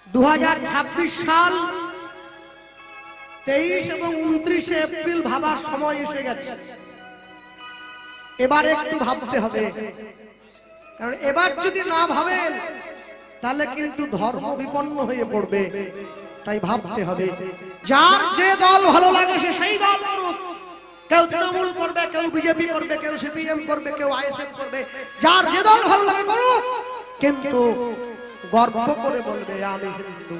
2026 সাল 23 এবং 29 এপ্রিল ভাবার সময় এসে গেছে। এবার একটু ভাবতে হবে, কারণ এবার যদি না ভাবেন তাহলে কিন্তু ধর্ম বিপন্ন হয়ে পড়বে। তাই ভাবতে হবে, যার যে দল ভালো লাগে সে সেই দল করুক। কেউ তৃণমূল করবে, কেউ বিজেপি করবে, কেউ সিপিএম করবে, কেউ আইএসএফ করবে। যার যে দল ভালো লাগে করুক, কিন্তু গর্ব করে বলবে আমি হিন্দু।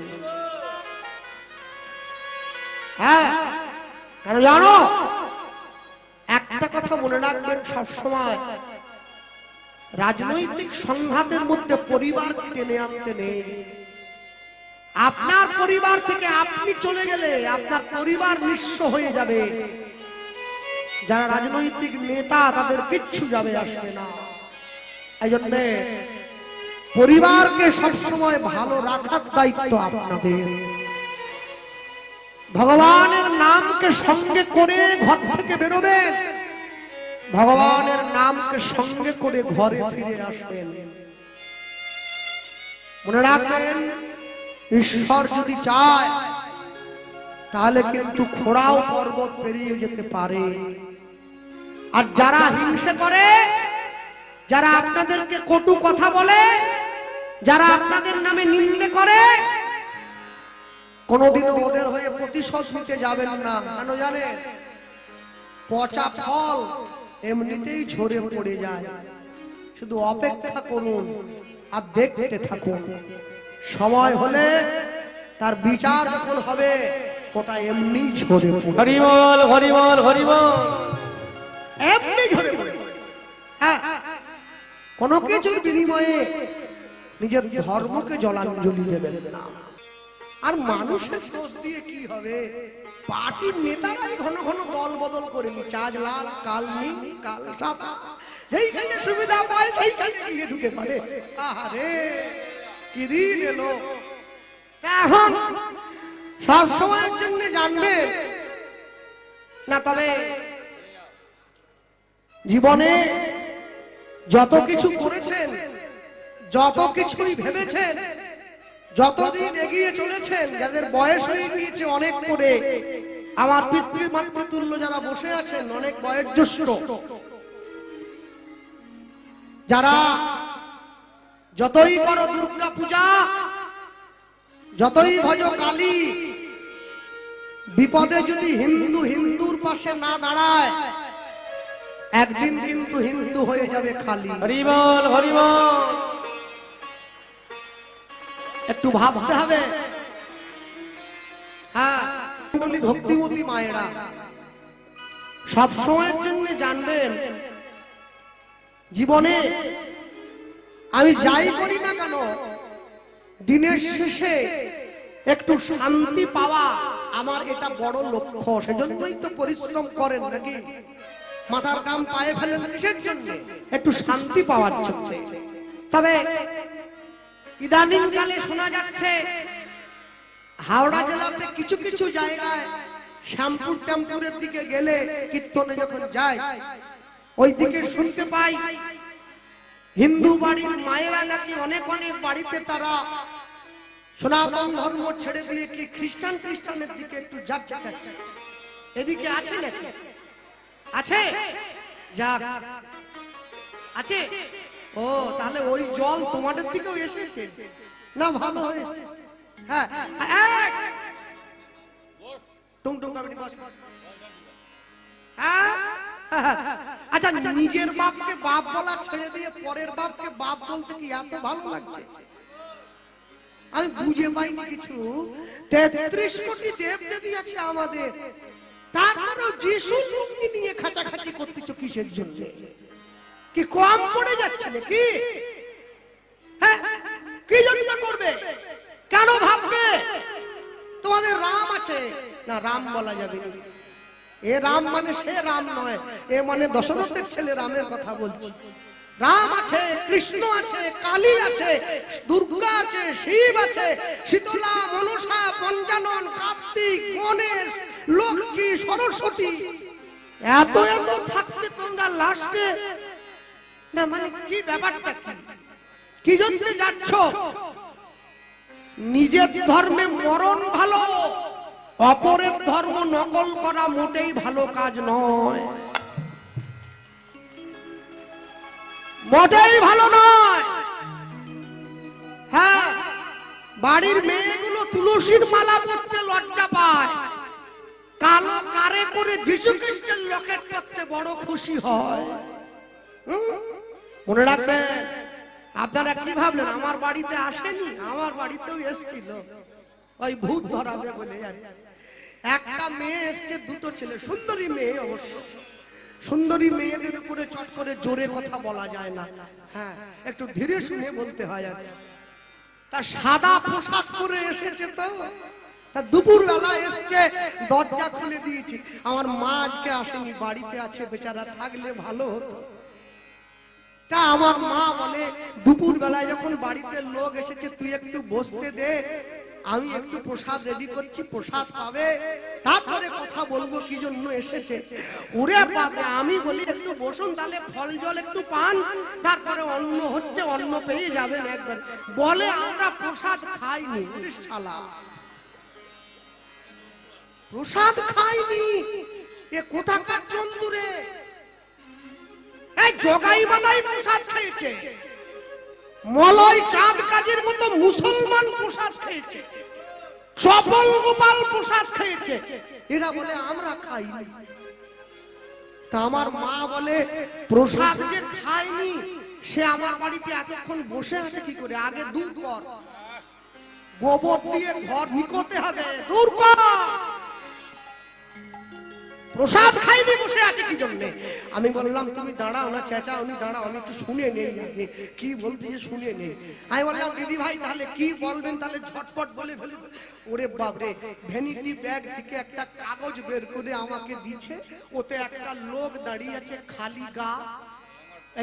হ্যাঁ, কেন জানো? একটা কথা মনে রাখবেন সবসময়, রাজনৈতিক সংঘাতের মধ্যে পরিবার টেনে আনতে নেই। আপনার পরিবার থেকে আপনি চলে গেলে আপনার পরিবার নিঃস্ব হয়ে যাবে। যারা রাজনৈতিক নেতা তাদের কিচ্ছু যাবে আসবে না। এই জন্য পরিবারকে সবসময় ভালো রাখার দায়িত্ব আপনাদের। ভগবানের নামকে সঙ্গে করে ঘর থেকে বেরোবেন, ভগবানের নামকে সঙ্গে করে ঘরে ফিরে আসবেন। মনে রাখবেন, ঈশ্বর যদি চায় তাহলে কিন্তু খোঁড়াও পর্বত পেরিয়ে যেতে পারে। আর যারা হিংসা করে, যারা আপনাদেরকে কটু কথা বলে, যারা আপনাদের নামে নিন্দে করে, কোনোদিনও ওদের হয়ে প্রতিশোধ নিতে যাবেন না। কেন জানেন? পচা ফল এমনিতেই ঝরে পড়ে যায়। শুধু অপেক্ষা করুন আর দেখতে থাকুন। সময় হলে তার বিচার যখন হবে, ওটা এমনি ঝরে পড়বে। হরি বল, হরি বল, হরি বল। এমনি ঝরে পড়বে। হ্যাঁ, কোনো কিছুর বিনিময়ে নিজের ধর্মকে জলাঞ্জলি দেবেন না। আর মানুষের দোষ দিয়ে কি হবে? পার্টির নেতারাই ঘন ঘন দল বদল করে নিচ্ছে। আজ লাল, কাল নীল, কাল সাদা, যেইখানে সুবিধা পায় সেইখানে গিয়ে ঢুকে পড়ে। আরে কি দিন এলো! এখন সব সময়ের জন্য জানবেন না, তবে জীবনে যত কিছু করেছেন, যত কিছুই ভেবেছেন, যতদিন এগিয়ে চলেছেন, যাদের বয়স হয়ে গিয়েছে অনেক করে, আমার পিতৃমাতৃতুল্য যারা বসে আছেন, অনেক বয়োজ্যেষ্ঠ, যারা যতই করো দুর্গা পূজা, যতই ভজ কালী, বিপদে যদি হিন্দু হিন্দুর পাশে না দাঁড়ায়, একদিন কিন্তু হিন্দু হয়ে যাবে খালি। হরি বল, হরি বল। একটু ভাবতে হবে। হ্যাঁ, ভক্তিমতী মায়েরা সব সময়ের জন্য জানবেন, জীবনে আমি যাই করি না কেন, দিনের শেষে একটু শান্তি পাওয়া আমার এটা বড় লক্ষ্য। সেজন্যই তো পরিশ্রম করেন নাকি? মাথার কাম পায়ে ফেলেন কিসের জন্য? একটু শান্তি পাওয়ার জন্য। তবে ইদানিং কালে শোনা যাচ্ছে, হাওড়া জেলাতে কিছু কিছু জায়গায় শ্যামপুর টেম্পুরের দিকে গেলে, কীর্তনে যখন যায়, ওই দিকে শুনতে পাই হিন্দু বাড়ির মায়েরা নাকি অনেক অনেক বাড়িতে তারা সনাতন ধর্ম ছেড়ে দিয়ে কি খ্রিস্টানের দিকে একটু যাচ্ছে। এদিকে আছে নাকি? আছে? যাক, আছে। ও, তাহলে ওই জল তোমাদের দিকেও এসেছে না? ভালো হয়েছে। হ্যাঁ, আচ্ছা, নিজের বাপকে বাপ বলা ছেড়ে দিয়ে পরের বাপকে বাপ বলতে কি এত ভালো লাগছে? আমি বুঝে পাইনি কিছু। 33 কোটি দেব দেবী আছে আমাদের, তারপরেও যিশু মূর্তি নিয়ে খাঁচাখাঁচি করতেছ কিসের জন্য? কি কম পড়ে যাচ্ছে নাকি? হ্যাঁ, কি জন্য করবে? কেন ভাববে তোমাদের রাম আছে? না, রাম বলা যাবে না। এ রাম মানে সে রাম নয়, এ মানে দশরথের ছেলে রামের কথা বলছি। রাম আছে, কৃষ্ণ আছে, কালী আছে, দুর্গা আছে, শিব আছে, শীতলা, মনসা, পঞ্চানন, কার্তিক, গণেশ, লক্ষ্মী, সরস্বতী, এত এত থাকতে তোমরা লাস্টে না, মানে কি ব্যাপারটা কি? কি জন্য যাচ্ছ? নিজের ধর্মে মরণ ভালো, অপরের ধর্ম নকল করা মোটেই ভালো কাজ নয়, মোটেই ভালো নয়। হ্যাঁ, বাড়ির মেয়েগুলো তুলসীর মালা পরতে লজ্জা পায়, কালো কারে করে যিশু খ্রিস্টের লকেট পরতে বড় খুশি হয়। মনে রাখবেন, আপনারা কি ভাবলেন আমার বাড়িতে আসেনি? আমার বাড়িতেও এসেছিল, ওই ভূত ধরাবে বলে। একটা মেয়ে এসছে, দুটো ছেলে, সুন্দরী মেয়ে অবশ্য। সুন্দরী মেয়েদের উপরে চট করে জোরে কথা বলা যায় না, হ্যাঁ, একটু ধীরে শুনে বলতে হয়। আর তার সাদা পোশাক পরে এসেছে, তো তার দুপুর বেলা এসছে, দরজা খুলে দিয়েছি। আমার মা আজকে আসেনি, বাড়িতে আছে, বেচারা থাকলে ভালো হতো। তা আমার মা বলে, দুপুর বেলায় যখন বাড়িতে লোক এসেছে, তুই একটু বসতে দে, আমি একটু প্রসাদ রেডি করছি, প্রসাদ পাবে, তারপরে কথা বলবো কি জন্য এসেছে। ওরে বাবা, আমি বলি একটু বসুন, তাহলে ফল জল একটু পান, তারপরে অন্ন হচ্ছে, অন্ন পেয়ে যাবেন একবার। বলে আমরা প্রসাদ খাইনি। শালা, প্রসাদ খাইনি, এ কোথাকার জন্তু রে? এই জগাই মাদাই প্রসাদ খেয়েছে, মলয় চাঁদ কাজীর মতো মুসলমান প্রসাদ খেয়েছে, চপল গোপাল প্রসাদ খেয়েছে, এরা বলে আমরা খাইনি। তা আমার মা বলে, প্রসাদ যে খায়নি সে আমার বাড়িতে এতক্ষণ বসে আছে কি করে? আগে দূর কর, গোবর দিয়ে ঘর নিকোতে হবে, দূর কর। প্রসাদ খাইনি, বসে আছে কি জন্য? আমি বললাম তুমি দাঁড়াও না চেঁচা, উনি দাঁড়াও, আমি একটু শুনে নেই আগে কি বলতে, শুনে নেই। আমি বললাম দিদি ভাই তাহলে কি বলবেন, তাহলে ঝটপট বলে ফেলি। ওরে বাপরে, ভ্যানিটি ব্যাগ থেকে একটা কাগজ বের করে আমাকে দিচ্ছে, ওতে একটা লোক দাঁড়িয়ে আছে, খালি গা,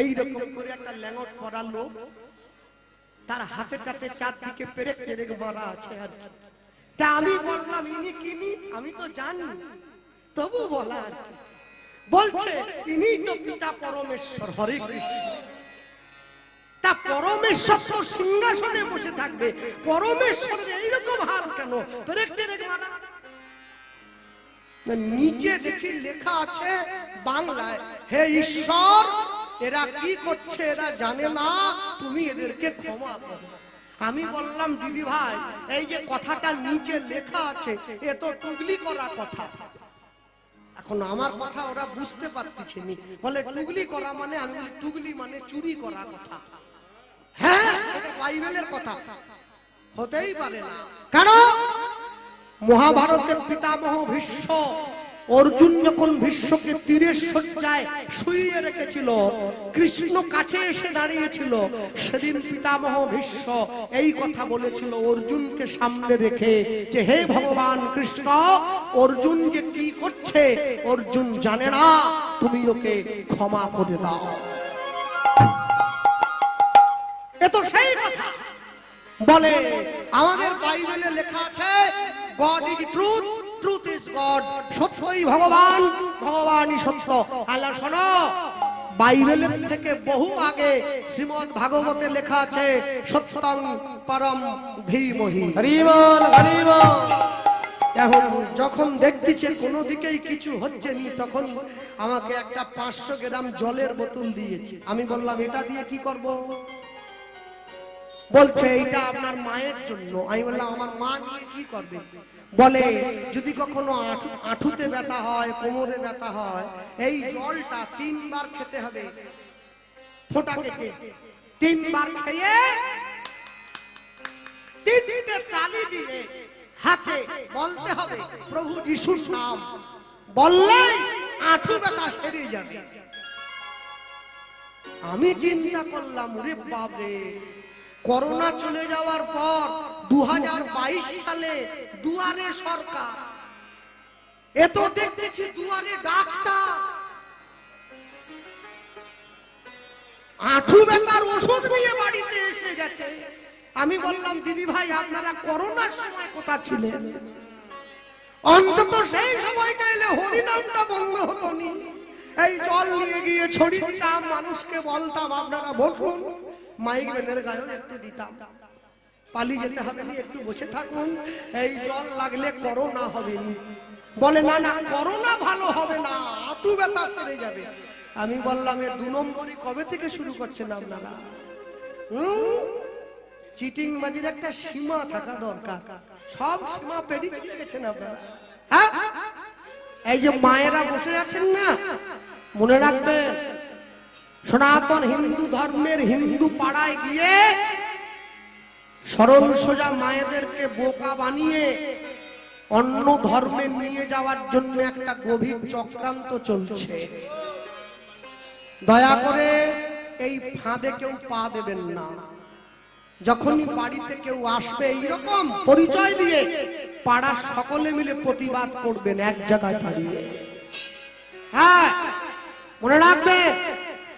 এইরকম করে একটা ল্যাঙ্গট করা লোক, তার হাতে কাতে চারদিকে পেরেক টেরেক মারা আছে। আর তা আমি বললাম ইনি কিনি, আমি তো জানি, তবু বলা আর কি। বলছে ইনি তো পিতা পরমেশ্বর, হরে কৃষ্ণ। তা পরমেশ্বর তো সিংহাসনে বসে থাকবে, পরমেশ্বরের এইরকম হাল কেন? নিচে দেখি লেখা আছে বাংলায়, হে ঈশ্বর, এরা কি করছে এরা জানে না, তুমি এদেরকে ক্ষমা করো। আমি বললাম দিদি ভাই, এই যে কথাটা নিচে লেখা আছে, এ তো টুগলি করা কথা। এখন আমার কথা ওরা বুঝতে পারতেছে নি, বলে টুগলি করা মানে, আমি বলি টুগলি মানে চুরি করা কথা। হ্যাঁ, এটা বাইবেলের কথা, হতেই পারে না। কেন? মহাভারতের পিতামহ ভীষ্ম, অর্জুন যখন ভীষ্মকে তীরের শয্যায় শুইয়ে রেখেছিল, কৃষ্ণ কাছে এসে দাঁড়িয়েছিল, সেদিন পিতামহ ভীষ্ম এই কথা বলেছিল অর্জুনকে সামনে রেখে, যে হে ভগবান কৃষ্ণ, অর্জুন যে কি করছে অর্জুন জানে না, তুমি ওকে ক্ষমা করে দাও। এ তো সেই কথা। বলে আমাদের বাইবেলে লেখা আছে, god is truth, truth is god, সত্যই ভগবান, ভগবানই সত্য। আল্লাহ শোনো, বাইবেলের থেকে বহু আগে শ্রীমদ্ ভাগবতে লেখা আছে, সত্যং পরম ধীমহি। হরি বল, হরি বল। এখন যখন দেখতেছে কোনো দিকেই কিছু হচ্ছে নি, তখন আমাকে একটা 500 গ্রাম জলের বোতল দিয়েছে। আমি বললাম এটা দিয়ে কি করব? বলছে এইটা আপনার মায়ের জন্য। আমি বললাম আমার মা নিয়ে কি করবে? বলে যদি কখনো আঁঠুতে ব্যথা হয়, কোমরে ব্যথা হয়, এই জলটা 3 বার খেতে হবে, ফোঁটা কেটে 3 বার খেয়ে 3টে তালি দিয়ে হাতে বলতে হবে প্রভু যিশুর নাম, বললেই আঁঠু ব্যথা সেরে যাবে। আমি চিন্তা করলাম, ওরে বাপরে, করোনা চলে যাওয়ার পর 2022 সালে দুয়ারে সরকার, এত দেখতেছি দুয়ারে ডাক্তার, আঁঠু ব্যথার ওষুধ নিয়ে বাড়িতে এসে গেছে। আমি বললাম দিদি ভাই আপনারা করোনার সময় কোথায় ছিলেন? অন্তত সেই সময়টা এলে হরিনামটা বন্ধ হতো নি। এই জল নিয়ে গিয়ে ছড়িয়ে দিতাম, মানুষকে বলতাম আপনারা বসুন, মাইক ব্যানের গায়ে একটু দিতাম। পালিয়ে যেতে হবে না, একটু বসে থাকুন, এই জল লাগলে করোনা হবে না। বলে না না করোনা ভালো হবে না, হাঁটু ব্যথা সেরে যাবে। আমি বললাম এ 2 নম্বরই কবে থেকে শুরু করছেন আপনারা? চিটিং বাজির একটা সীমা থাকা দরকার, সব সীমা পেরিয়ে চলে গেছেন আপনারা। হ্যাঁ, এই যে মায়েরা বসে আছেন না, মনে রাখবেন সনাতন হিন্দু ধর্মের হিন্দু পাড়ায় গিয়ে সরল সোজা মায়েদেরকে বোকা বানিয়ে অন্য ধর্মে নিয়ে যাওয়ার জন্য একটা গভীর চক্রান্ত চলছে। দয়া করে এই ফাঁদে কেউ পা দেবেন না। যখনই বাড়িতে কেউ আসবে এইরকম পরিচয় দিয়ে, পাড়ার সকলে মিলে প্রতিবাদ করবেন এক জায়গায় দাঁড়িয়ে। হ্যাঁ, মনে রাখবেন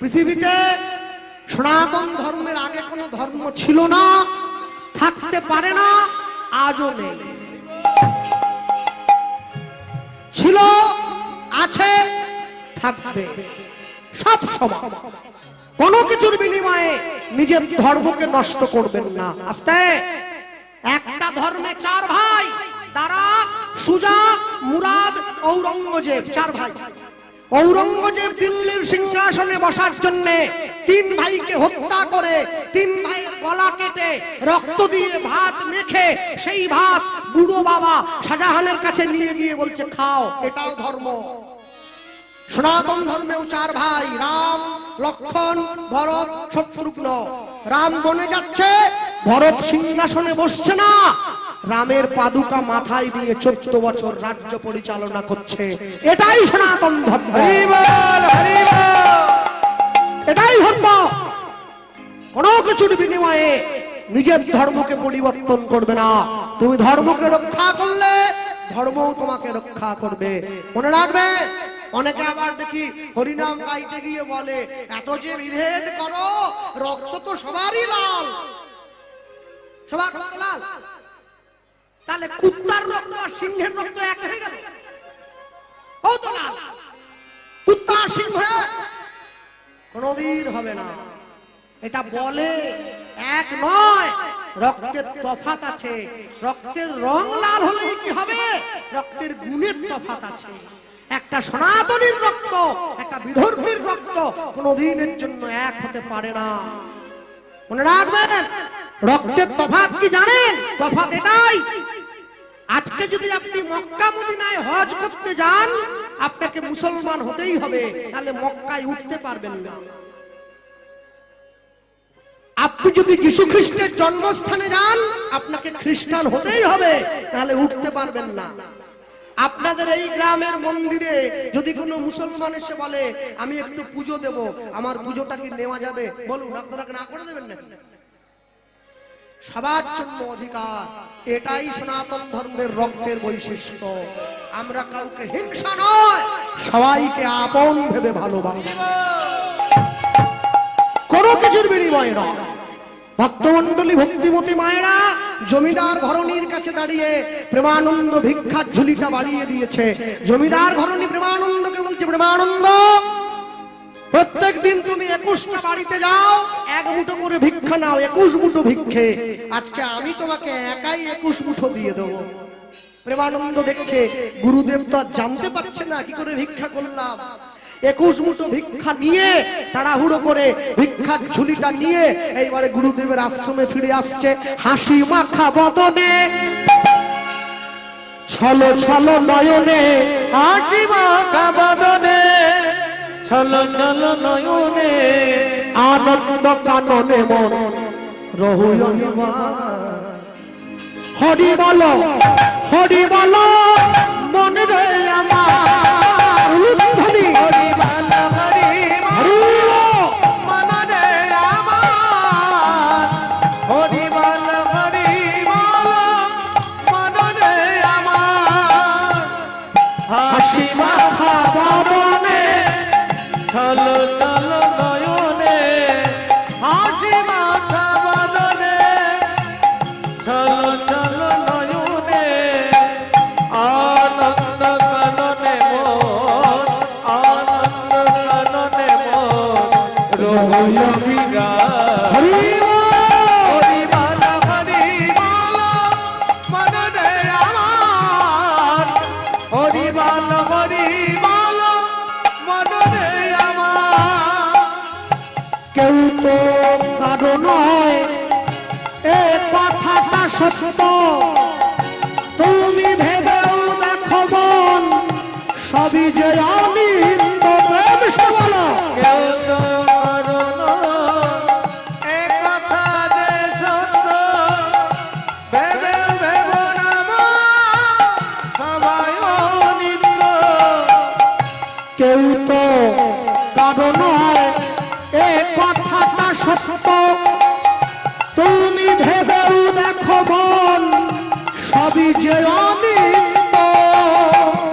পৃথিবীতে সনাতন ধর্মের আগে কোনো ধর্ম ছিল না, থাকতে পারে না, আজও নেই। ছিল, আছে, থাকবে সব সময়। কোনো কিছুর বিনিময়ে নিজের ধর্মকে নষ্ট করবেন না। আস্তে, একটা ধর্মে 4 ভাই, দারা, সুজা, মুরাদ, ঔরঙ্গজেব, 4 ভাই। ঔরঙ্গজেব দিল্লির সিংহাসনে বসার জন্য 3 ভাইকে হত্যা করে 3 ভাইয়ের গলা কেটে রক্ত দিয়ে ভাত মেখে সেই ভাত বুড়ো বাবা শাহজাহানের কাছে নিয়ে গিয়ে বলছে খাও, এটাও ধর্ম। সনাতন ধর্মেও 4 ভাই, রাম, লক্ষ্মণ, ভরত, শত্রুঘ্ন। রাম বনে যাচ্ছে, ভরত সিংহাসনে বসছে না, রামের পাদুকা মাথায় নিয়ে 14 বছর রাজ্য পরিচালনা করছে। এটাই সনাতন ধর্ম, এটাই ধর্ম। কোন কিছুর বিনিময়ে নিজের ধর্মকে পরিবর্তন করবে না। তুমি ধর্মকে রক্ষা করলে ধর্মও তোমাকে রক্ষা করবে। মনে রাখবে, অনেকে আবার দেখি হরিনাম গাইতে গিয়ে বলে এত যে বিভেদ করো, রক্ত তো সবারই লাল, সবার রক্ত লাল। তাহলে কুত্তার রক্ত আর সিংহের রক্ত এক হয়ে গেল? ও তো লাল, কুত্তা সিংহ কোনদিন হবে না। এটা বলে এক নয়, রক্তের তফাৎ আছে। রক্তের রং লাল হলে কি হবে? রক্তের গুণের তফাৎ আছে। একটা সনাতনীর রক্ত, একটা বিধর্মীর রক্ত কোনদিনের জন্য এক হতে পারে না। মনে রাখবেন, রক্তের তফাৎ কি জানেন? তফাৎ এটাই, আজকে যদি আপনি মক্কা মদিনায় হজ করতে যান, আপনাকে মুসলমান হতেই হবে, তাহলে মক্কায় উঠতে পারবেন না। আপনি যদি যীশু খ্রিস্টের জন্মস্থানে যান, আপনাকে খ্রিস্টান হতেই হবে, তাহলে উঠতে পারবেন না। আপনাদের এই গ্রামের মন্দিরে যদি কোনো মুসলমান এসে বলে আমি একটু পুজো দেব, আমার পুজোটা কি নেওয়া যাবে? বলুন, আপনারা না করে দেবেন না? সবার জন্য অধিকার, এটাই সনাতন ধর্মের রক্তের বৈশিষ্ট্য। আমরা কাউকে হিংসা নয়, সবাইকে আপন ভেবে ভালোবাসি, কোনো কিছুর বিনিময়ে নয়। ভক্তমন্ডলী, ভক্তিমতী মায়েরা জমিদার ঘরণীর কাছে দাঁড়িয়ে প্রেমানন্দ ভিক্ষার ঝুলিটা বাড়িয়ে দিয়েছে। জমিদার ঘরণী প্রেমানন্দকে বলছে, প্রেমানন্দ, প্রত্যেক দিন তুমি 21টা বাড়িতে যাও, 1 মুঠো করে ভিক্ষা নাও, 21 মুঠো ভিক্ষে। আজকে আমি তোমাকে একাই 21 মুঠো দিয়ে দেবো। প্রেমানন্দ দেখছে গুরুদেব তো জানতে পারছে না কি করে ভিক্ষা করলাম। 21 মুঠো ভিক্ষা নিয়ে তাড়াহুড়ো করে ভিক্ষার ঝুলিটা নিয়ে এইবারে গুরুদেবের আশ্রমে ফিরে আসছে। হাসি মাখা বদনে, ছলো ছলো নয়নে, হাসি মাখা বদনে, ছলো ছলো নয়নে, আনন্দ কাননে মন রহুলনি মা। হরি বলো, হরি বলো মনে রে আমার, হরি হরি বালা হরি হরি মনে আমার, হরি বালা হরি মনে আমার। হাসি মাখা বদনে, চলো চলো নয়নে, হাসি মাখা বদনে, চলো চলো নয়নে, আনন্দ কাননে কেউ তো কারো নয় এ কথাটা সত্য, তুমি ভেবেও দেখো মন সবই যে অনিত্য। প্রেম সে বলো। কেউ তো কারো নয়, এ কথা যে সত্য, ভেবে ভেবো না মন, সবাই অনিত্য। কেউ তো কারো নয় এ কথাটা সত্য, তুমি ভেবেও দেখো মন সবই যে অনিত্য।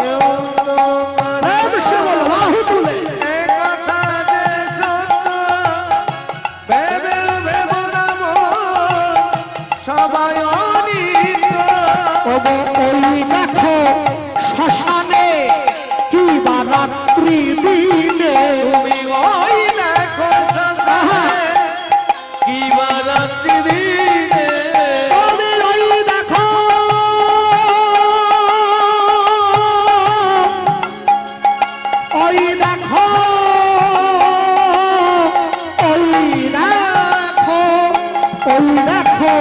কেউ তো কারো প্রেম সে বলো। বাহু তুলে। এ কথা যে সত্য, ভেবে ভেবো না মন, সবাই অনিত্য। ওগো ওই দেখো শ্মশানে কি বা রাত্রি দিনে, তুমি ওই দেখো শ্মশানে, কি বা রাত্রি দিনে। তুমি ওই দেখো, ওই দেখো, ওই দেখো, ওই দেখো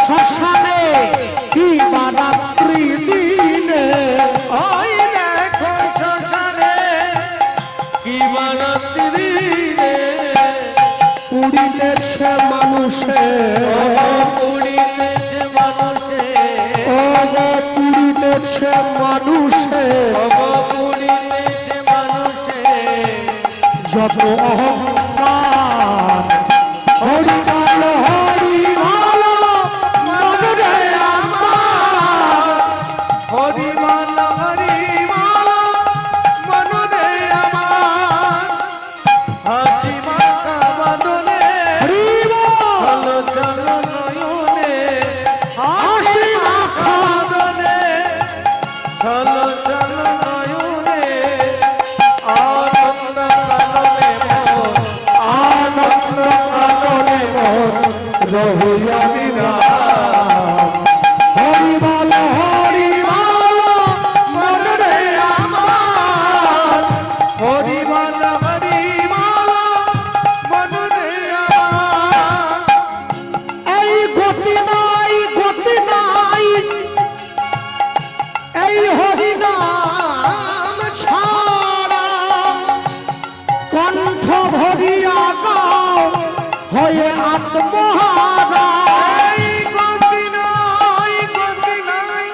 শ্মশানে কি বা রাত্রি দিনে, ওই দেখো শ্মশানে, কি বা রাত্রি দিনে। পুড়িতেছে মানুষে, পুড়িতেছে মানুষে, ওগো পুড়িতেছে মানুষে, পুড়িতেছে মানুষে। যত অহংকার। হরি বল হরি বল মনরে আমার, হরি বল হরি বল মনরে আমার, হাসি মাখা বদনে, হরি বল চলো চলো নয়নে, হাসি মাখা বদনে, চলো চলো নয়নে, আনন্দ কাননে মন, আনন্দ কাননে মন রহিয়া বিরাম। হরি বল হরি বল মনরে আমার, হরি বল হরি বল মনরে আমার। এই গতি নাই, গতি নাই, এই হরি নাম ছাড়া, কণ্ঠ ভরিয়া গাও হয়ে আত্মহারা। এই গতি নাই, গতি নাই।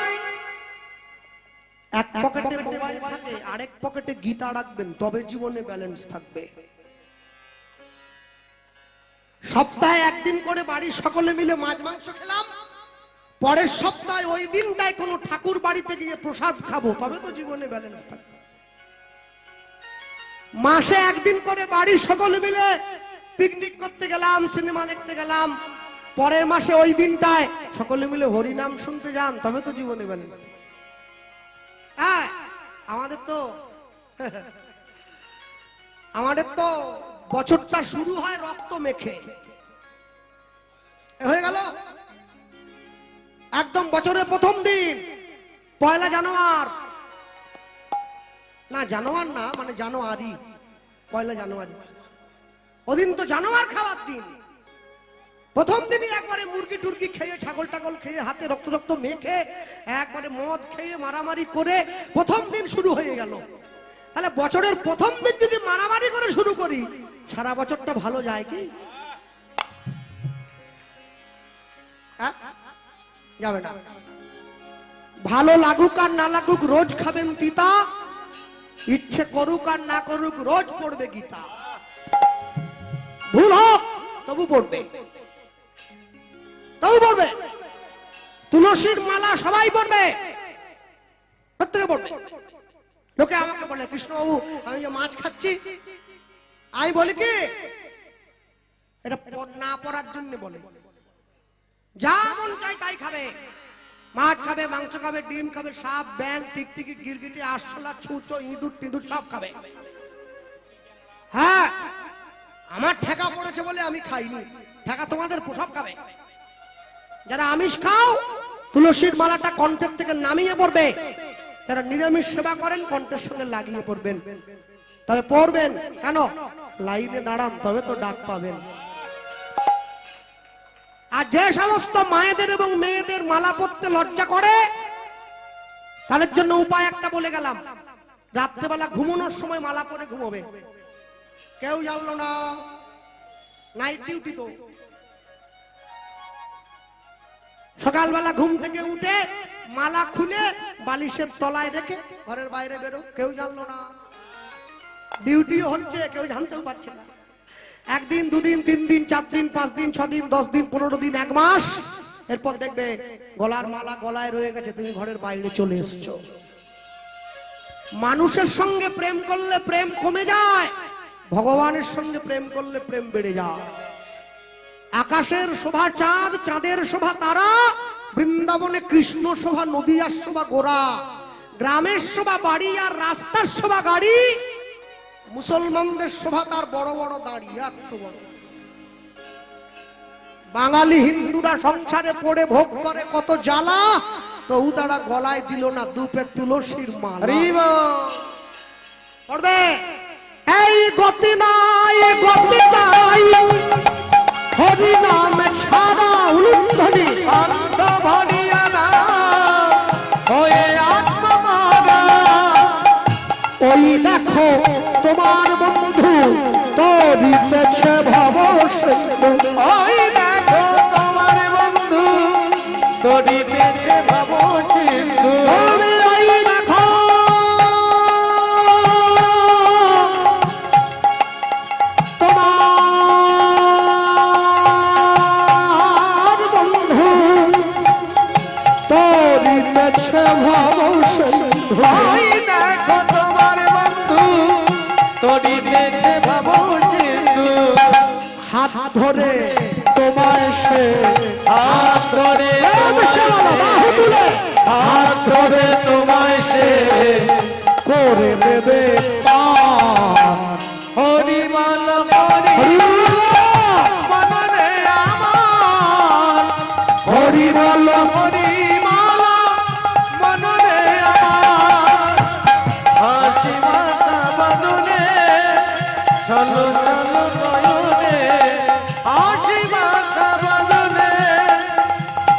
এক পকেটে মোবাইল থাকে, আরেক পকেটে গীতা রাখবেন, তবে জীবনে ব্যালেন্স থাকবে। সপ্তাহে একদিন করে বাড়ির সকলে মিলে মাছ মাংস খেলাম, পরের সপ্তাহে ওই দিনটায় কোনো ঠাকুর বাড়িতে গিয়ে প্রসাদ খাবো, তবে তো জীবনে ব্যালেন্স থাকবে। মাসে একদিন করে বাড়ির সকলে মিলে পিকনিক করতে গেলাম, সিনেমা দেখতে গেলাম, পরের মাসে ওই দিনটায় সকলে মিলে হরি নাম শুনতে যান, তবে তো জীবনে ব্যালেন্স থাকবে। হ্যাঁ, আমাদের তো বছরটা শুরু হয় রক্ত মেখে। হয়ে গেল একদম বছরের প্রথম দিন, পয়লা জানুয়ারি, না জানুয়ার না, মানে জানুয়ারি, পয়লা জানুয়ারি, ওদিন তো জানুয়ার খাওয়ার দিন। প্রথম দিনই একবারে মুরগি টুরগি খেয়ে, ছাগল টাগল খেয়ে, হাতে রক্ত রক্ত মেখে, একবারে মদ খেয়ে মারামারি করে প্রথম দিন শুরু হয়ে গেল। তাহলে বছরের প্রথম দিন যদি মারামারি করে শুরু করি, সারা বছরটা ভালো যায় কি? যাবে না। ভালো লাগুক আর না লাগুক রোজ খাবেন তিতা, ইচ্ছে করুক আর না করুক রোজ পড়বে গীতা। ভুল হোক তবু পড়বে, তবু পড়বে। তুলসীর মালা সবাই পড়বে, প্রত্যেকে পড়বে। লোকে আমাকে বলে, কৃষ্ণবাবু আমি যে মাছ খাচ্ছি, আমি বলি কি এটা না পড়ার জন্য বলে। যা মন চাই তাই খাবে, মাছ খাবে, মাংস খাবে, ডিম খাবে, সাপ, ব্যাং, টিকটিকি, গিরগিটি, আরশোলা, ছুঁচো, ইঁদুর টিঁদুর সব খাবে। হ্যাঁ, আমার ঠেকা পড়েছে বলে আমি খাইনি, ঠেকা তোমাদের সব খাবে। যারা আমিষ খাও তুলসীর মালাটা কণ্ঠের থেকে নামিয়ে পড়বে, যারা নিরামিষ সেবা করেন কণ্ঠের সঙ্গে লাগিয়ে পড়বেন। তবে পড়বেন কেন? লাইনে দাঁড়ান, তবে তো ডাক পাবেন। আর যে সমস্ত মায়েদের এবং মেয়েদের মালা পরতে লজ্জা করে, তাদের জন্য উপায় একটা বলে গেলাম। রাত্রেবেলা ঘুমানোর সময় মালা পরে ঘুমোবে, কেউ জানলো না, নাইট ডিউটি তো। সকালবেলা ঘুম থেকে উঠে মালা খুলে বালিশের তলায় রেখে ঘরের বাইরে বেরো, কেউ জানলো না, ডিউটিও হচ্ছে, কেউ জানতেও পারছে না। একদিন, দুদিন, 3 দিন, 4 দিন, 5 দিন, 6 দিন, 10 দিন, 15 দিন, 1 মাস, এরপর দেখবে গলার মালা গলায় রয়ে গেছে, তুমি ঘরের বাইরে চলে এসছো। মানুষের সঙ্গে প্রেম করলে প্রেম কমে যায়, ভগবানের সঙ্গে প্রেম করলে প্রেম বেড়ে যায়। আকাশের শোভা চাঁদ, চাঁদের শোভা তারা, বৃন্দাবনে কৃষ্ণ শোভা, নদিয়ার শোভা গোরা, গ্রামের শোভা বাড়ি আর রাস্তার শোভা গাড়ি, মুসলমানদের শোভা তার বড় বড় দাড়ি, এত বড়। বাঙালি হিন্দুরা সংসারে পড়ে ভোগ করে কত জ্বালা, তবু তারা গলায় দিল না 2 পেট তুলসীর মালা। পড়বে এই গতি নাই, গতি নাই, হরি নাম ছাড়া উলুধ্বনি অন্ত ভরিয়া না হয়ে আত্মমারা। ওই দেখো তোমার বন্ধু তরিতেছে ভব সিন্ধু, ওই দেখো তোমার বন্ধু তরিতেছে ভব সিন্ধু। ওই দেখো তোমার বন্ধু তরিতেছে ভব সিন্ধু, ওই দেখো তোমার বন্ধু তরিতেছে ভব সিন্ধু। হাত ধরে তোমায় সে হাত ধরে বাহু তুলে হাত ধরে তোমায় সে করে দেবে পার। হরিমাল হরি মনরে আমার, হরিবল হরিমাল মনরে আমার। হাসি মাতা বদনে চলো চলো নয়নে, হাসি মাতা বদনে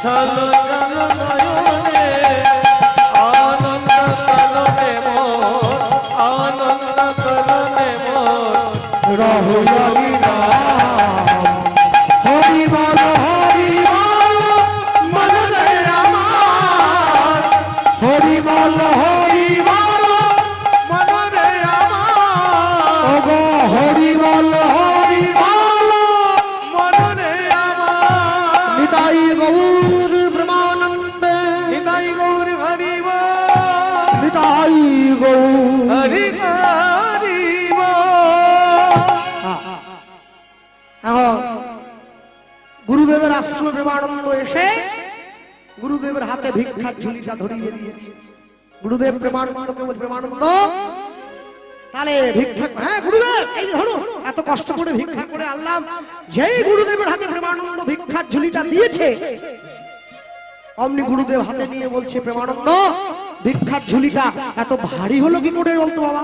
চলো চলো নয়নে। আনন্দ কলনে মোর, আনন্দ কলনে মোর। রহুরি রাম, হরিবল হরিবল মনরে আমার, হরিবল হরিবল মনরে আমার, ওগো হরিবল হরিবল মনরে আমার। নিতাই গৌর প্রেমানন্দে, নিতাই গৌর হরিব, নিতাই গৌর। হরি হরিব। এখন গুরুদেবের আশ্রমে প্রেমানন্দ এসে গুরুদেবের হাতে ভিক্ষার ঝুলিটা ধরিয়ে দিয়েছে। গুরুদেব প্রেমানন্দকে বলে, প্রেমানন্দ তাহলে ভিক্ষা, হ্যাঁ গুরুদেব এই যে ধরো, এত কষ্ট করে ভিক্ষা করে আনলাম। যেই গুরুদেবের হাতে প্রেমানন্দ ভিক্ষার ঝুলিটা দিয়েছে, অমনি গুরুদেব হাতে নিয়ে বলছে, প্রেমানন্দ ভিক্ষার ঝুলিটা এত ভারী হলো কি করে বলতো বাবা?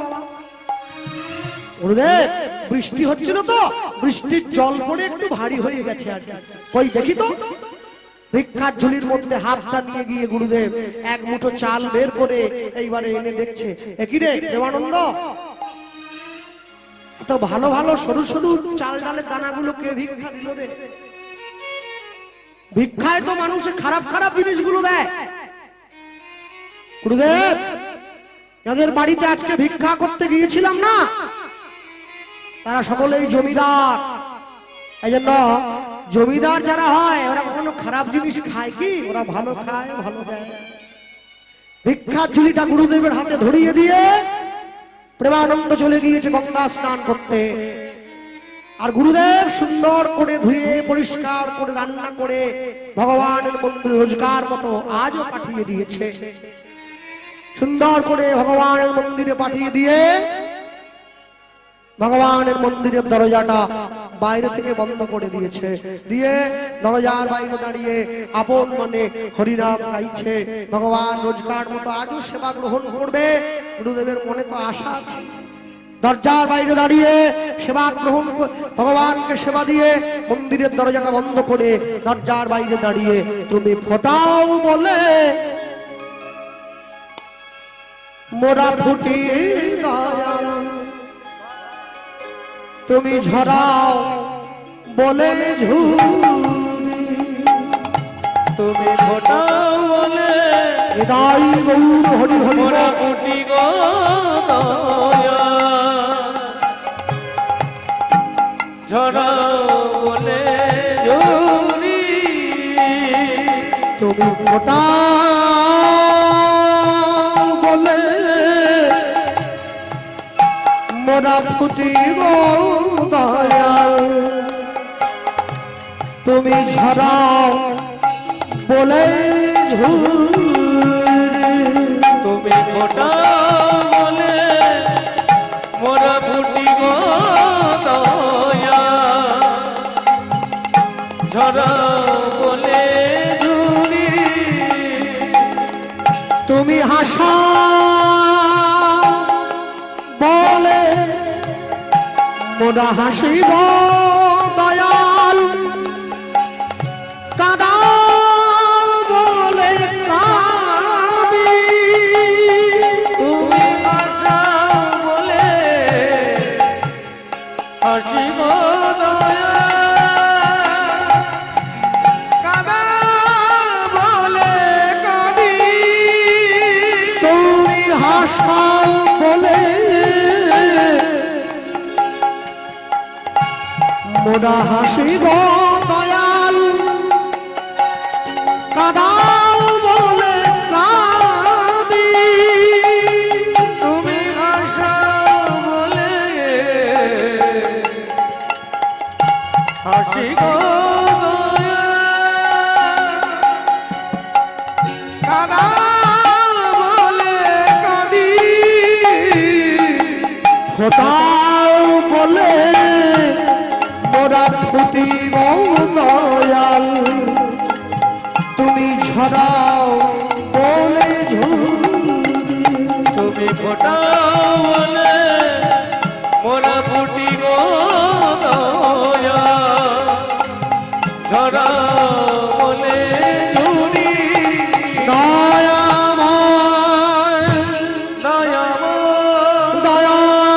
গুরুদেব বৃষ্টি হচ্ছিল তো, বৃষ্টির জল পড়ে একটু ভারী হয়ে গেছে আর কি। কই দেখি তো। ভিক্ষার ঝুলির মধ্যে হাতটা নিয়ে গিয়ে গুরুদেব 1 মুঠো চাল বের করে এইবারে এনে দেখছে, একই রে দেবানন্দ, এত ভালো ভালো সরু সরু চাল ডালের দানাগুলো কে ভিক্ষা দিল রে? ভিক্ষায় তো মানুষে খারাপ খারাপ জিনিসগুলো দেয়। গুরুদেব যাদের বাড়িতে আজকে ভিক্ষা করতে গিয়েছিলাম না, তারা সকলেই জমিদার। এই জন্য জমিদার যারা হয় ওরা কখনো খারাপ জিনিস খায় কি? ওরা ভালো খায়, ভালো দেয়। ভিক্ষার ঝুলিটা গুরুদেবের হাতে ধরিয়ে দিয়ে প্রেমানন্দ চলে গিয়েছে গঙ্গা স্নান করতে। আর গুরুদেব সুন্দর করে ধুয়ে পরিষ্কার করে রান্না করে ভগবানের মন্দির রোজগার মতো আজও পাঠিয়ে দিয়েছে। সুন্দর করে ভগবানের মন্দিরে পাঠিয়ে দিয়ে ভগবানের মন্দিরের দরজাটা বাইরে থেকে বন্ধ করে দিয়েছে। দিয়ে দরজার বাইরে দাঁড়িয়ে আপন মনে হরিনাম গাইছে। ভগবান রোজগার মতো আজও সেবা গ্রহণ করবে। গুরুদেবের মনে তো আশা। দরজার বাইরে দাঁড়িয়ে সেবা গ্রহণ ভগবানকে সেবা দিয়ে মন্দিরের দরজাটা বন্ধ করে দরজার বাইরে দাঁড়িয়ে তুমি ফোটাও বলে মোরা ফুটি দয়াল, তুমি ঝরাও বলে ঝুরি, তুমি ফোটাও বলে হৃদয় গৌর হরি হরি মোরা ফুটি গো দয়া, ঝরাও বলে ঝুরি, তুমি ফোটাও বলে মোরা ফুটি গো দয়াল, তুমি ঝরাও বলে ঝুরি, তুমি ফোটাও বলে মোরা ফুটি গো দয়া, ঝরাও বলে ঝুরি, তুমি হাসা বলে মোরা হাসিব দয়াল, কাদা বলে কাঁদি, তুমি হাসাও বলে হাসি গো দয়া, কাঁদা বলে কাঁদি, তুমি হাসাও বলে মোরা হাসিব দয়াল, কাদাও বলে কাঁদি, তুমি হাসাও বলে হাসি গো দয়া, কাঁদা বলে কাঁদি, ফোটাও বলে মোরা ফুটিব দয়াল, তুমি ঝরাও বলে ঝুরি, তুমি ফোটাও বলে মোরা ফুটি গো দয়া, ঝরাও বলে ঝুরি, দয়াময় দয়াময় দয়াময়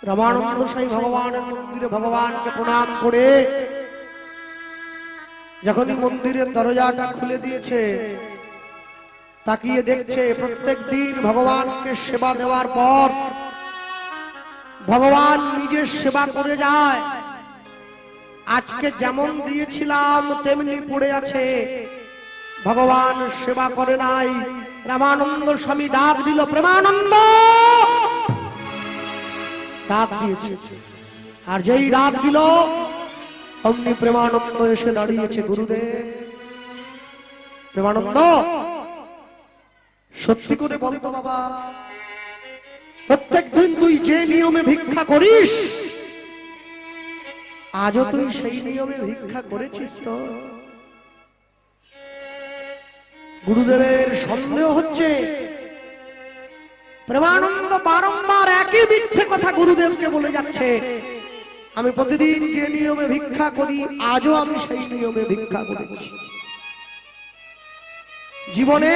রামানন্দ সাই ভগবানের মন্দিরে ভগবানকে প্রণাম করে যখনই মন্দিরের দরজাটা খুলে দিয়েছে, তাকিয়ে দেখছে প্রত্যেক দিন ভগবানকে সেবা দেওয়ার পর ভগবান নিজের সেবা করে যায়। আজকে যেমন দিয়েছিলাম তেমনি পড়ে আছে, ভগবান সেবা করে নাই। রামানন্দ স্বামী ডাক দিল, প্রেমানন্দ, ডাক দিয়েছে, আর যেই ডাক দিল অমনি প্রেমানন্দ এসে দাঁড়িয়েছে। গুরুদেব, প্রেমানন্দ সত্যি করে বলতো বাবা, প্রত্যেক দিন তুই যে নিয়মে ভিক্ষা করিস আজও তুই সেই নিয়মে ভিক্ষা করেছিস তো? গুরুদেবের সন্দেহ হচ্ছে। প্রেমানন্দ বারংবার একই মিথ্যে কথা গুরুদেবকে বলে যাচ্ছে, আমি প্রতিদিন যে নিয়মে ভিক্ষা করি আজও আমি সেই নিয়মে ভিক্ষা করেছি। জীবনে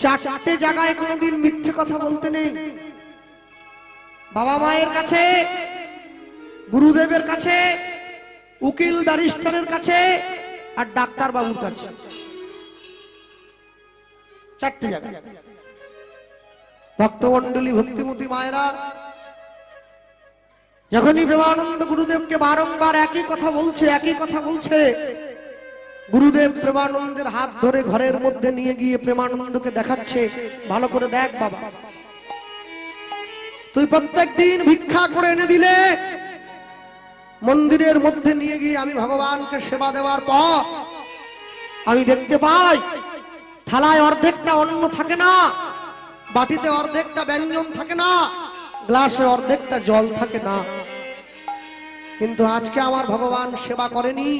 চারটে জায়গায় কোনোদিন মিথ্যে কথা বলতে নেই। বাবা মায়ের কাছে, গুরুদেবের কাছে, উকিল ব্যারিস্টারের কাছে, আর ডাক্তার বাবুর কাছে। চারটে জায়গায়। ভক্তমন্ডলী, ভক্তিমতী মায়েরা, যখনই প্রেমানন্দ গুরুদেবকে বারংবার একই কথা বলছে, গুরুদেব প্রেমানন্দের হাত ধরে ঘরের মধ্যে নিয়ে গিয়ে প্রেমানন্দকে দেখাচ্ছে, ভালো করে দেখ বাবা, তুই প্রত্যেক দিন ভিক্ষা করে এনে দিলে মন্দিরের মধ্যে নিয়ে গিয়ে আমি ভগবানকে সেবা দেওয়ার পর আমি দেখতে পাই থালায় অর্ধেকটা অন্ন থাকে না, বাটিতে অর্ধেকটা ব্যঞ্জন থাকে না, গ্লাসে অর্ধেকটা জল থাকে না। কিন্তু আজকে আমার ভগবান সেবা করেনি,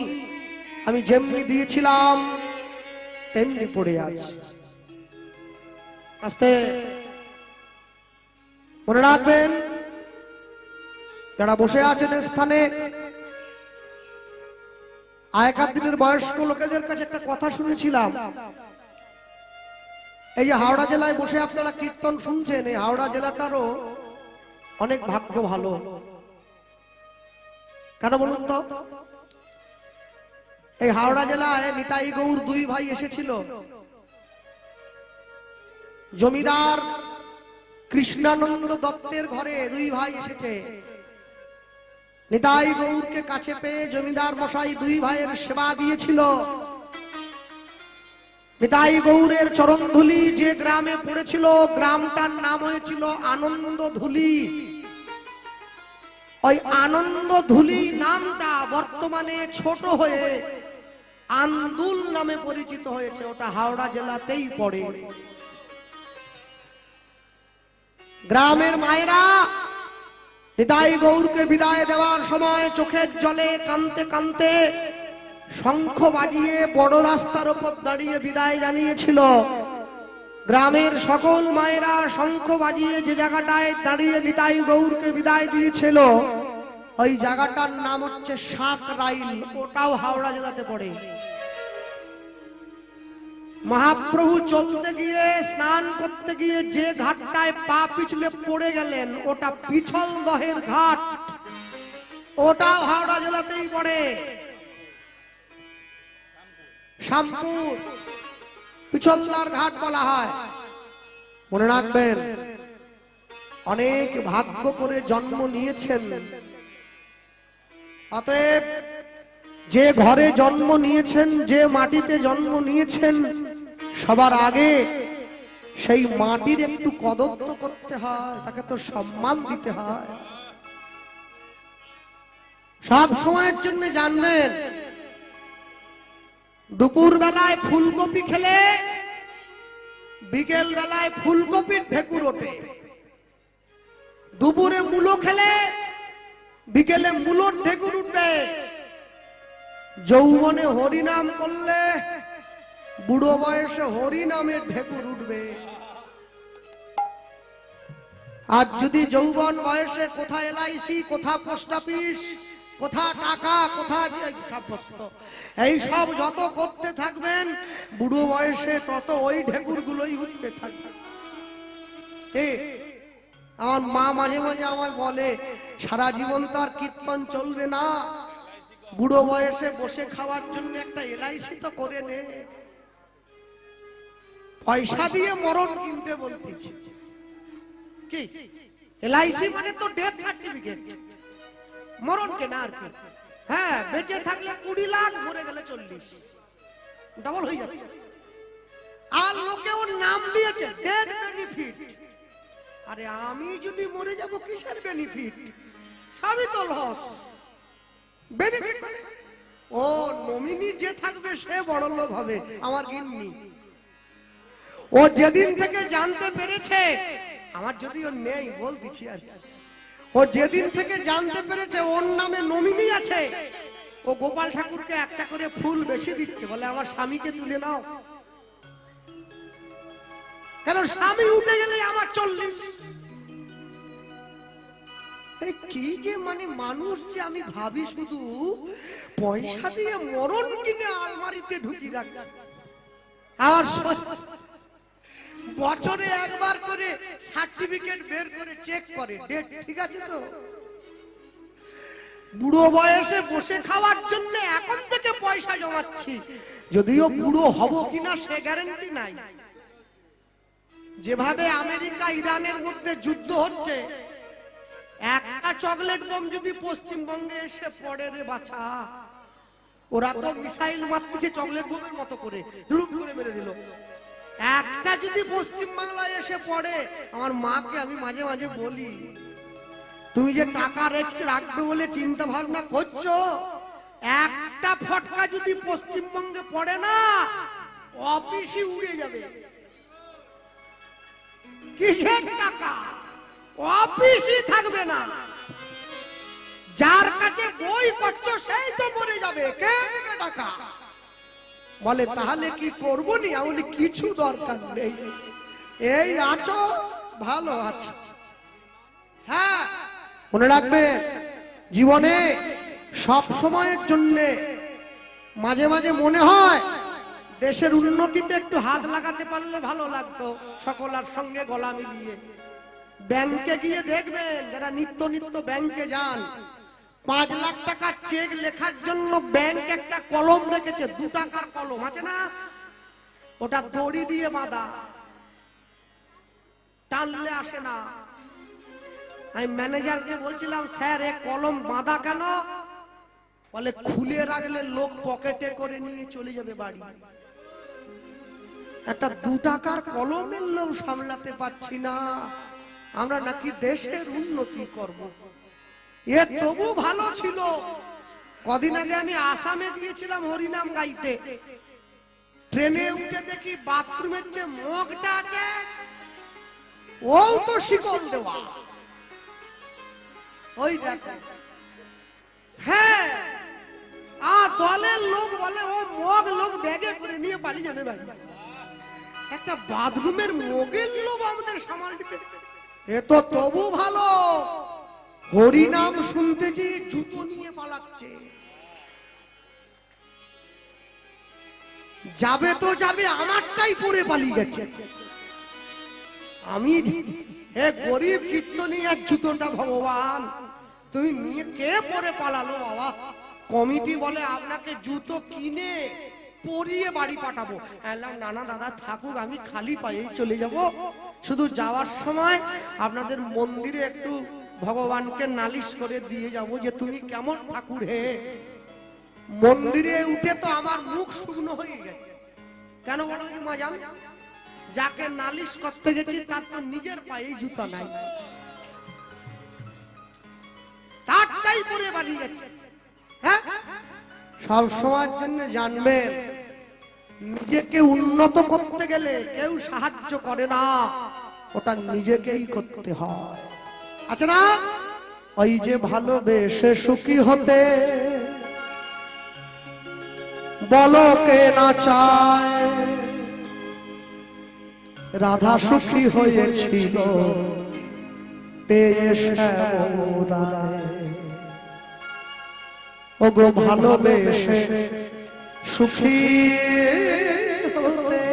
আমি যেমনি দিয়েছিলাম তেমনি পড়ে আছে। আস্তে মনে রাখবেন, যারা বসে আছেন স্থানে, আগেকার দিনের বয়স্ক লোকেদের কাছে একটা কথা শুনেছিলাম। এই যে হাওড়া জেলায় বসে আপনারা কীর্তন শুনছেন, এই হাওড়া জেলাটারও অনেক ভাগ্য ভালো। কেন বলুন তো? এই হাওড়া জেলায় নিতাই গৌর দুই ভাই এসেছিল। জমিদার কৃষ্ণানন্দ দত্তের ঘরে দুই ভাই এসেছে। নিতাই গৌরকে কাছে পেয়ে জমিদার মশাই দুই ভাইয়ের সেবা দিয়েছিল। নিতাই গৌরের চরণধুলি যে গ্রামে পড়েছিল, গ্রামটার নাম হয়েছিল আনন্দধুলি। ওই আনন্দধুলি নামটা বর্তমানে ছোট হয়ে আন্দুল নামে পরিচিত হয়েছে। ওটা হাওড়া জেলাতেই পড়ে। গ্রামের মায়েরা নিতাই গৌরকে বিদায় দেওয়ার সময় চোখের জলে কাঁদতে কাঁদতে শঙ্খ বাজিয়ে বড় রাস্তার উপর দাঁড়িয়ে বিদায় জানিয়েছিল। গ্রামের সকল মায়েরা শঙ্খ বাজিয়ে যে জায়গাটায় দাঁড়িয়ে নিতাই গৌরকে বিদায় দিয়েছিল, ওই জায়গাটার নাম হচ্ছে সাকরাইল। ওটাও হাওড়া জেলাতে পড়ে। মহাপ্রভু চলতে গিয়ে, স্নান করতে গিয়ে যে ঘাটটায় পা পিছলে পড়ে গেলেন, ওটা পিছল দহের ঘাট। ওটাও হাওড়া জেলাতেই পড়ে। শ্যামপুর পিছলদার ঘাট বলা হয়। মনে রাখবেন, অনেক ভাগ্য করে জন্ম নিয়েছেন। অতএব যে ঘরে জন্ম নিয়েছেন, যে মাটিতে জন্ম নিয়েছেন, সবার আগে সেই মাটির একটু কদর তো করতে হয়, তাকে তো সম্মান দিতে হয়। সব সময়ের জন্য জানবেন, দুপুর বেলায় ফুলকপি খেলে বিকেল বেলায় ফুলকপির ঢেকুর ওঠে। দুপুরে মূলো খেলে বিকেলে মূলোর ঢেকুর উঠবে। যৌবনে হরিনাম করলে বুড়ো বয়সে হরিনামের ঢেকুর উঠবে। আর যদি যৌবন বয়সে কোথা এলআইসি, কোথা পোস্ট অফিস, কোথা টাকা, কোথা এই সব যত করতে থাকবেন, বুড়ো বয়সে তত ওই ঢেকুর গুলোই উঠতে থাকবে। আমার মা মাঝে মাঝে আমায় বলে, সারা জীবন তো আর কীর্তন চলবে না, বুড়ো বয়সে বসে খাওয়ার জন্য একটা এলআইসি তো করে নে। পয়সা দিয়ে মরণ কিনতে বলতেছি। কি এলআইসি মানে তো ডেথ সার্টিফিকেট, মরণ কেনা আর কি। হ্যাঁ, বেঁচে থাকলে 20 লাখ, মরে গেলে 40, ডাবল হয়ে যাচ্ছে। আর লোকে ওর নাম দিয়েছে ডেথ বেনিফিট। আরে আমি যদি মরে যাব, কিসের বেনিফিট? সবই তো লস। বেনিফিট মানে ও নমিনি যে থাকবে সে বড় লোক হবে। আমার গিন্নি, ও যেদিন থেকে জানতে পেরেছে, আমার যদিও নেই বলতেছি আর, ও যেদিন থেকে জানতে পেরেছে ওর নামে নমিনি আছে, ও গোপাল ঠাকুরকে একটা করে ফুল বেশি দিচ্ছে। বলে আমার স্বামীকে তুলে নাও, কেন স্বামী উঠে গেলে আমার 40। কি যে মানে মানুষ যে, আমি ভাবি শুধু পয়সা দিয়ে মরণ কিনে আলমারিতে ঢুকি রাখছে। আমার বছরে একবার করে সার্টিফিকেট বের করে চেক করে, ডেট ঠিক আছে তো। বুড়ো বয়সে বসে খাওয়ার জন্য এখন থেকে পয়সা জমাচ্ছি, যদিও বুড়ো হব কিনা সে গ্যারান্টি নাই। যেভাবে আমেরিকা ইরানের মধ্যে যুদ্ধ হচ্ছে, একটা চকলেট বোম যদি পশ্চিমবঙ্গে এসে পড়ে রে বাছা, ওরা তো মিসাইল মারতেছে চকলেট বোমের মতো করে, ধুরুপ করে মেরে দিল। একটা যদি পশ্চিম বাংলায় এসে পড়ে, আমার মাকে আমি মাঝে মাঝে বলি, তুমি যে টাকা রাখবে বলে চিন্তা ভাবনা করছো, একটা ফটকা যদি পশ্চিমবঙ্গে পড়ে না, অফিসই উড়ে যাবে। কিসের টাকা? অফিসই থাকবে না। যার কাছে বই করছো সেই তো মরে যাবে, কে দেবে টাকা? বলে তাহলে কি করবো নি? আমি বলি কিছু দরকার নেই, এই আছো ভালো আছো। হ্যাঁ, মনে রাখবেন জীবনে সব সময়ের জন্য মাঝে মাঝে মনে হয় দেশের উন্নতিতে একটু হাত লাগাতে পারলে ভালো লাগতো, সকলের সঙ্গে গলা মিলিয়ে। ব্যাংকে গিয়ে দেখবেন যারা নিত্য নিত্য ব্যাংকে যান, 5 লাখ টাকার চেক লেখার জন্য ব্যাংক একটা কলম রেখেছে, 2 টাকার কলম আছে না, ওটা দড়ি দিয়ে বাঁধা, টানলে আসে না। আমি ম্যানেজারকে বলছিলাম, স্যার এ কলম বাঁধা কেন? বলে খুলে রাখলে লোক পকেটে করে নিয়ে চলে যাবে বাড়ি। একটা 2 টাকার কলমের লোক সামলাতে পারছি না, আমরা নাকি দেশের উন্নতি করব। এ তবু ভালো ছিল। কদিন আগে আমি আসামে গিয়েছিলাম হরিনাম গাইতে, ট্রেনে উঠে দেখি বাথরুমের যে মগটা আছে ও তো শিকল দেওয়া। ওই দেখো, হ্যাঁ, আর দলের লোক বলে ও মগ লোক ব্যাগে করে নিয়ে পালিয়ে যাবে বাড়ি। একটা বাথরুমের মগের লোক আমাদের সামাল দিতে, এ তো তবু ভালো। হরিনাম শুনতেছি জুতো নিয়ে পালাচ্ছে। যাবে তো যাবে, আমারটাই পরে পালিয়ে গেছে। আমি হে গরিব কীর্তনিয়ার জুতোটা ভগবান তুমি নিয়ে কে পরে পালালো বাবা? কমিটি বলে আপনাকে জুতো কিনে পরিয়ে বাড়ি পাঠাবো। নানা দাদা থাকুক, আমি খালি পায়েই চলে যাব। শুধু যাওয়ার সময় আপনাদের মন্দিরে একটু ভগবানকে নালিশ করে দিয়ে যাব যে তুমি কেমন ঠাকুর হে। মন্দিরে উঠে তো আমার মুখ শুকনো হয়ে গেছে। কেন বলো মা জান? যাকে নালিশ করতে গেছি তার তো নিজের পায়ে জুতা নাই, তারটাই পরে বাড়ি গেছে। হ্যাঁ, সব সময়ের জন্য জানবেন নিজেকে উন্নত করতে গেলে কেউ সাহায্য করে না, ওটা নিজেকেই করতে হয়। আচ্ছা না, ওই যে ভালোবেসে সুখী হতে বলো কে না চায়, রাধা সুখী হয়েছিল পেয়ে শ্যামরায়। ওগো ভালোবেসে সুখী হতে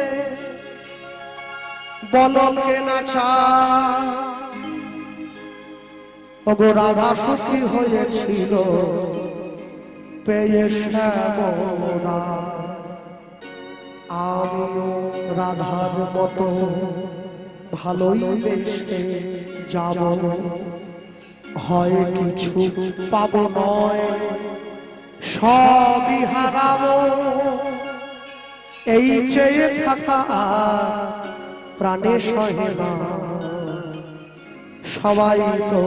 বলো কে না চায়, ওগো রাধা সুখী হয়েছিল পেয়ে শ্যামরায়। আমিও রাধার মতো ভালোই বেশে যাব, হয় কিছু পাবো নয় সবই হারাবো। এই চেয়ে থাকা প্রাণে সহে না, সবাই তো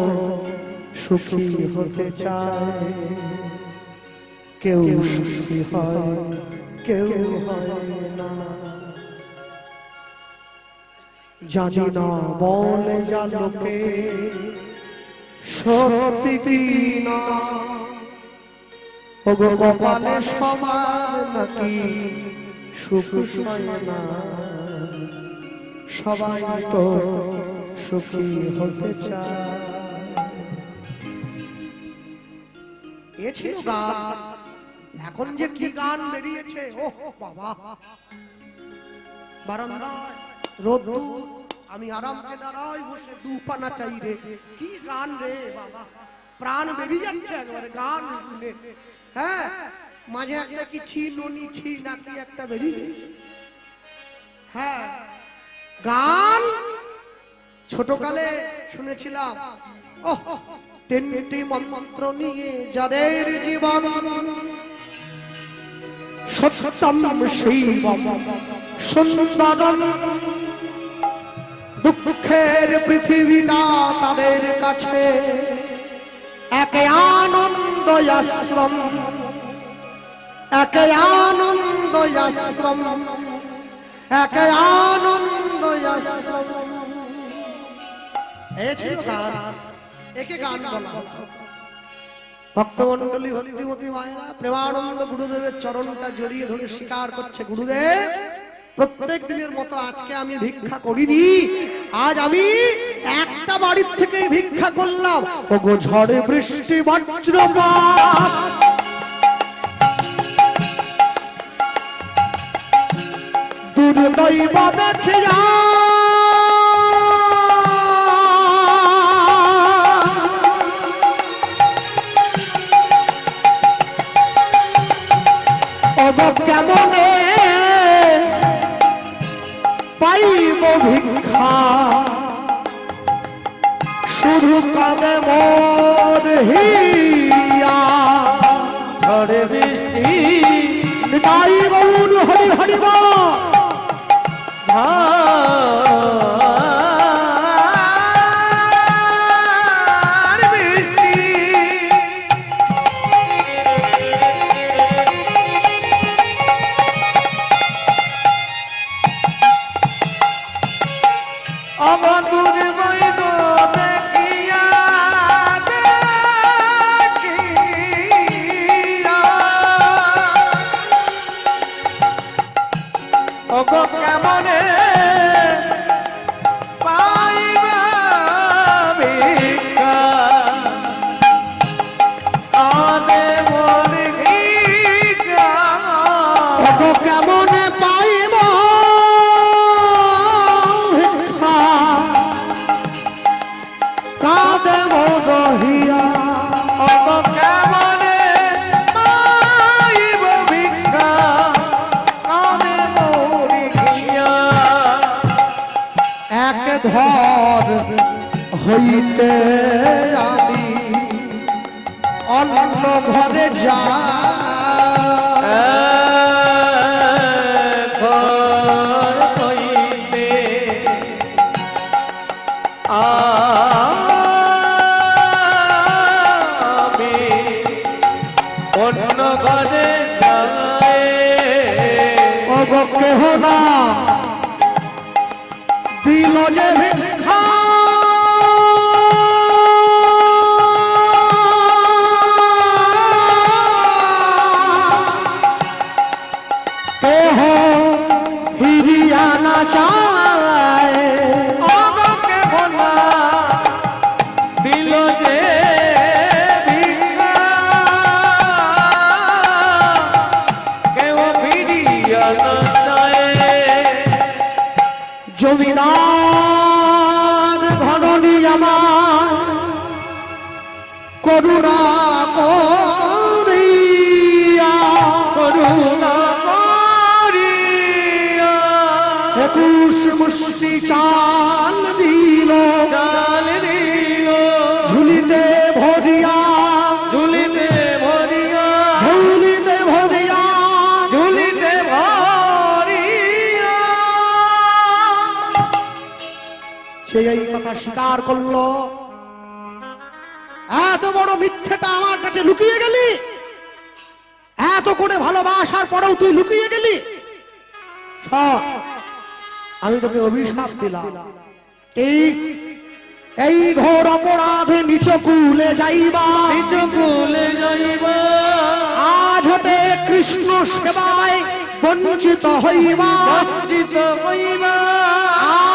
সুখী হতে চায়। কেউ সুখী হয় কেউ হয় না, জানি না বলে যা লোকে সত্যি কি না। ওগো কপালে সবার নাকি সুখ হয় না, সবাই তো সুখী হতে চায়। এ ছিল গান। এখন যে কি গান বেরিয়েছে, ও বাবা! বারান্দায় রোদ্দুর, আমি আরামে দাঁড়াই বসে, দুপানা চাই রে, কি গান রে বাবা! প্রাণ বেরিয়ে যাচ্ছে একবারে গান শুনে। হ্যাঁ, মাঝে একটা কি ছি ননি ছি নাকি একটা বেরিয়ে। হ্যাঁ, গান ছোটকালে শুনেছিলাম। ওহ, 3টি মন্ত্র নিয়ে যাদের জীবন, সত্যম শিবম সুন্দরম, দুঃখের পৃথিবীটা তাদের কাছে এক আনন্দ আশ্রম, এক আনন্দ আশ্রম, এক আনন্দ আশ্রম। এই ছিল গান, একে গান বলা। ভক্তমন্ডলী ভক্তিমতী মায়েরা প্রেমানন্দ গুরুদেবের চরণটা জড়িয়ে ধরে স্বীকার করছে, গুরুদেব প্রত্যেক দিনের মতো আজকে আমি ভিক্ষা করিনি, আজ আমি একটা বাড়ির থেকেই ভিক্ষা করলাম। ওগো ঝড়ে বৃষ্টি বজ্রপাত দুর্দৈব দেখিয়া কেমনে পাইব ভিক্ষা, শুধু কাঁদে মোর হিয়া। ঝড়ে বৃষ্টি তাই গৌর হরি হরি বল। কেমনে পাইবা ভিক্ষা, কাঁদে মোর হিয়া। কেমনে পাইব ভিক্ষা, কাঁদে মোর হিয়া। কেমনে পাইব ভিক্ষা, কাঁদে মোর হিয়া। এক ঘর হইতে আমি অন্য ঘরে যা, ঘর হইতে আমি অন্য ঘরে যাই। ওগো কেহ না দিল যে ভিক্ষা, কেহ ফিরিয়া না চায়। আমাকে বলা দিল যে ভিক্ষা, কেউ ফিরিয়া না চায়। জমিদার ঘরণী আমার করুণা করিয়া, করুণা করিয়া 21 মুষ্টি চাল দিল, চাল দিল ঝুলিতে ভরিয়া, ঝুলিতে ভরিয়া, ঝুলিতে ভরিয়া, ঝুলিতে ভরিয়া। সে এই কথা স্বীকার করলো। এত বড় মিথ্যেটা আমার কাছে লুকিয়ে গেলি, এত করে ভালোবাসার পরেও তুই লুকিয়ে গেলি। শোন, আমি তোকে অভিশাপ দিলাম, এই ঘোর অপরাধে নিচ কুলে যাইবা, নিজ ভুলে যাইবা, আজ হতে কৃষ্ণ সেবায় বঞ্চিত হইবা, বঞ্চিত হইবা,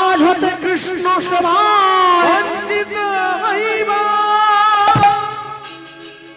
আজ হতে কৃষ্ণ সেবায় বঞ্চিত হইবা।